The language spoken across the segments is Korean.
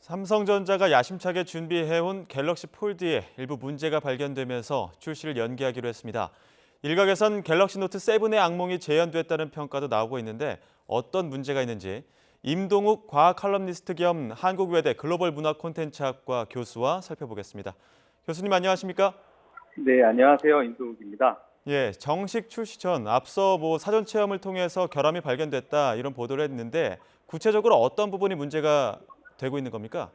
삼성전자가 야심차게 준비해온 갤럭시 폴드에 일부 문제가 발견되면서 출시를 연기하기로 했습니다. 일각에선 갤럭시 노트 7의 악몽이 재현됐다는 평가도 나오고 있는데 어떤 문제가 있는지 임동욱 과학 칼럼니스트 겸 한국외대 글로벌 문화 콘텐츠학과 교수와 살펴보겠습니다. 교수님 안녕하십니까? 네, 안녕하세요. 임동욱입니다. 예, 정식 출시 전 앞서 사전 체험을 통해서 결함이 발견됐다 이런 보도를 했는데 구체적으로 어떤 부분이 문제가 되고 있는 겁니까?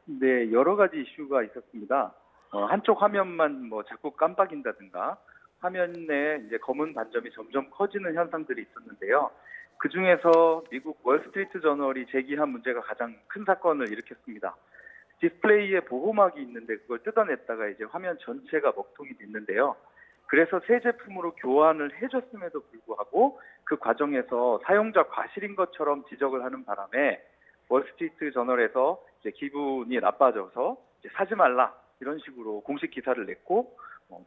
네, 여러 가지 이슈가 있었습니다. 한쪽 화면만 자꾸 깜빡인다든가 화면에 이제 검은 반점이 점점 커지는 현상들이 있었는데요. 그중에서 미국 월스트리트 저널이 제기한 문제가 가장 큰 사건을 일으켰습니다. 디스플레이에 보호막이 있는데 그걸 뜯어냈다가 이제 화면 전체가 먹통이 됐는데요. 그래서 새 제품으로 교환을 해줬음에도 불구하고 그 과정에서 사용자 과실인 것처럼 지적을 하는 바람에 월스트리트 저널에서 이제 기분이 나빠져서 이제 사지 말라 이런 식으로 공식 기사를 냈고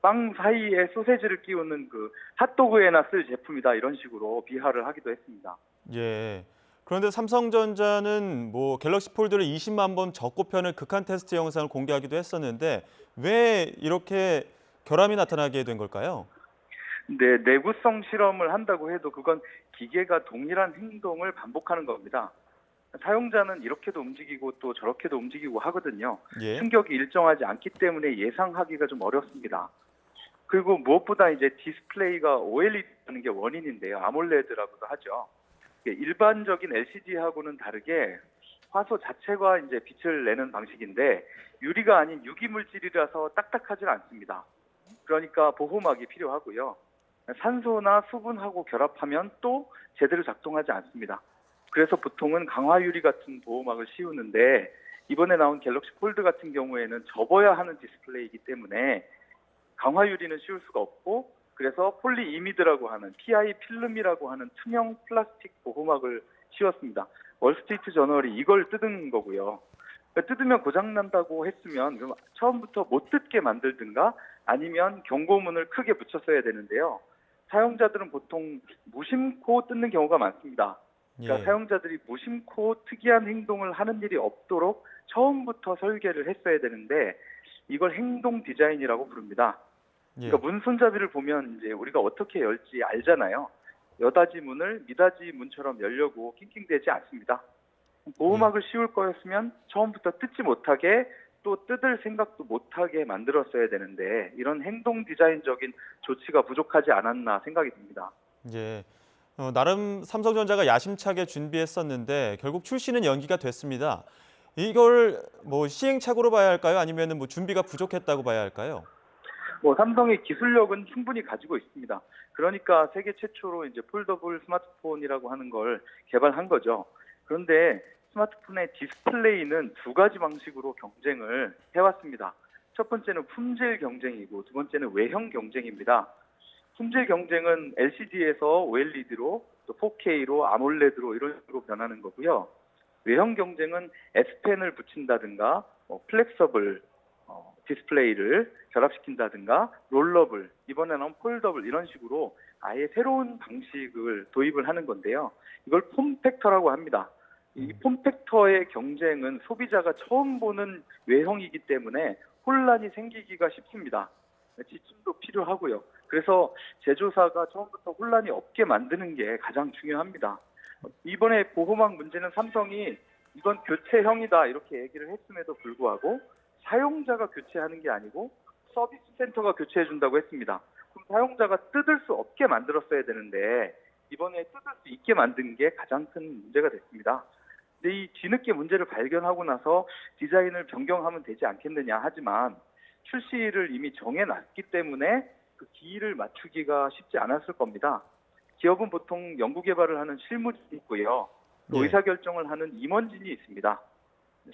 빵 사이에 소세지를 끼우는 그 핫도그에나 쓸 제품이다 이런 식으로 비하를 하기도 했습니다. 예. 그런데 삼성전자는 갤럭시 폴드를 20만 번 적고편을 극한 테스트 영상을 공개하기도 했었는데 왜 이렇게 결함이 나타나게 된 걸까요? 근데 내구성 실험을 한다고 해도 그건 기계가 동일한 행동을 반복하는 겁니다. 사용자는 이렇게도 움직이고 또 저렇게도 움직이고 하거든요. 예. 충격이 일정하지 않기 때문에 예상하기가 좀 어렵습니다. 그리고 무엇보다 이제 디스플레이가 OLED라는 게 원인인데요. 아몰레드라고도 하죠. 일반적인 LCD하고는 다르게 화소 자체가 이제 빛을 내는 방식인데 유리가 아닌 유기 물질이라서 딱딱하지는 않습니다. 그러니까 보호막이 필요하고요. 산소나 수분하고 결합하면 또 제대로 작동하지 않습니다. 그래서 보통은 강화유리 같은 보호막을 씌우는데 이번에 나온 갤럭시 폴드 같은 경우에는 접어야 하는 디스플레이이기 때문에 강화유리는 씌울 수가 없고 그래서 폴리이미드라고 하는 PI 필름이라고 하는 투명 플라스틱 보호막을 씌웠습니다. 월스트리트 저널이 이걸 뜯은 거고요. 뜯으면 고장난다고 했으면 그럼 처음부터 못 뜯게 만들든가 아니면 경고문을 크게 붙였어야 되는데요. 사용자들은 보통 무심코 뜯는 경우가 많습니다. 그러니까 예. 사용자들이 무심코 특이한 행동을 하는 일이 없도록 처음부터 설계를 했어야 되는데 이걸 행동 디자인이라고 부릅니다. 예. 그러니까 문 손잡이를 보면 이제 우리가 어떻게 열지 알잖아요. 여닫이 문을 미닫이 문처럼 열려고 낑낑대지 않습니다. 예. 보호막을 씌울 거였으면 처음부터 뜯지 못하게 또 뜯을 생각도 못하게 만들었어야 되는데 이런 행동 디자인적인 조치가 부족하지 않았나 생각이 듭니다. 예. 나름 삼성전자가 야심차게 준비했었는데 결국 출시는 연기가 됐습니다. 이걸 시행착오로 봐야 할까요? 아니면 준비가 부족했다고 봐야 할까요? 삼성의 기술력은 충분히 가지고 있습니다. 그러니까 세계 최초로 이제 폴더블 스마트폰이라고 하는 걸 개발한 거죠. 그런데 스마트폰의 디스플레이는 두 가지 방식으로 경쟁을 해왔습니다. 첫 번째는 품질 경쟁이고 두 번째는 외형 경쟁입니다. 품질 경쟁은 LCD에서 OLED로 또 4K로 아몰레드로 이런 식으로 변하는 거고요. 외형 경쟁은 S펜을 붙인다든가 플렉서블 디스플레이를 결합시킨다든가 롤러블, 이번에 나온 폴더블 이런 식으로 아예 새로운 방식을 도입을 하는 건데요. 이걸 폼팩터라고 합니다. 이 폼팩터의 경쟁은 소비자가 처음 보는 외형이기 때문에 혼란이 생기기가 쉽습니다. 지침도 필요하고요. 그래서 제조사가 처음부터 혼란이 없게 만드는 게 가장 중요합니다. 이번에 보호막 문제는 삼성이 이건 교체형이다 이렇게 얘기를 했음에도 불구하고 사용자가 교체하는 게 아니고 서비스 센터가 교체해 준다고 했습니다. 그럼 사용자가 뜯을 수 없게 만들었어야 되는데 이번에 뜯을 수 있게 만든 게 가장 큰 문제가 됐습니다. 근데 이 뒤늦게 문제를 발견하고 나서 디자인을 변경하면 되지 않겠느냐 하지만 출시를 이미 정해놨기 때문에 그 기일을 맞추기가 쉽지 않았을 겁니다. 기업은 보통 연구개발을 하는 실무진이 있고요. 또 예. 의사결정을 하는 임원진이 있습니다.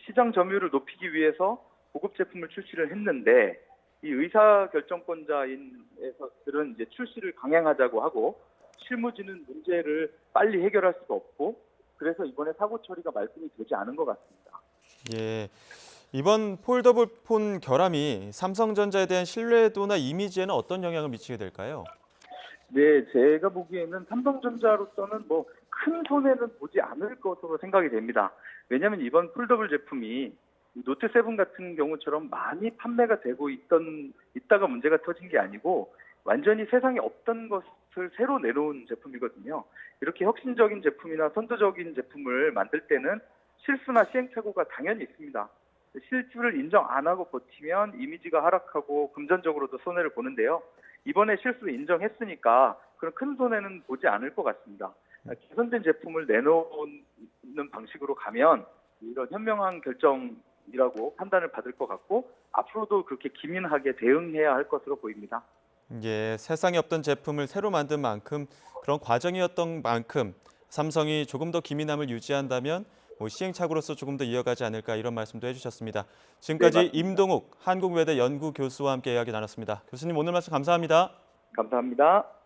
시장 점유율을 높이기 위해서 고급 제품을 출시를 했는데 이 의사결정권자들은 이제 출시를 강행하자고 하고 실무진은 문제를 빨리 해결할 수가 없고 그래서 이번에 사고 처리가 말끔히 되지 않은 것 같습니다. 예. 이번 폴더블 폰 결함이 삼성전자에 대한 신뢰도나 이미지에는 어떤 영향을 미치게 될까요? 네, 제가 보기에는 삼성전자로서는 큰 손해는 보지 않을 것으로 생각이 됩니다. 왜냐하면 이번 폴더블 제품이 노트 7 같은 경우처럼 많이 판매가 되고 있다가 문제가 터진 게 아니고 완전히 세상에 없던 것을 새로 내놓은 제품이거든요. 이렇게 혁신적인 제품이나 선도적인 제품을 만들 때는 실수나 시행착오가 당연히 있습니다. 실수를 인정 안 하고 버티면 이미지가 하락하고 금전적으로도 손해를 보는데요. 이번에 실수를 인정했으니까 그런 큰 손해는 보지 않을 것 같습니다. 개선된 제품을 내놓는 방식으로 가면 이런 현명한 결정이라고 판단을 받을 것 같고 앞으로도 그렇게 기민하게 대응해야 할 것으로 보입니다. 예, 세상에 없던 제품을 새로 만든 만큼 그런 과정이었던 만큼 삼성이 조금 더 기민함을 유지한다면 시행착오로서 조금 더 이어가지 않을까 이런 말씀도 해주셨습니다. 지금까지 맞습니다. 임동욱 한국외대 연구교수와 함께 이야기 나눴습니다. 교수님 오늘 말씀 감사합니다. 감사합니다.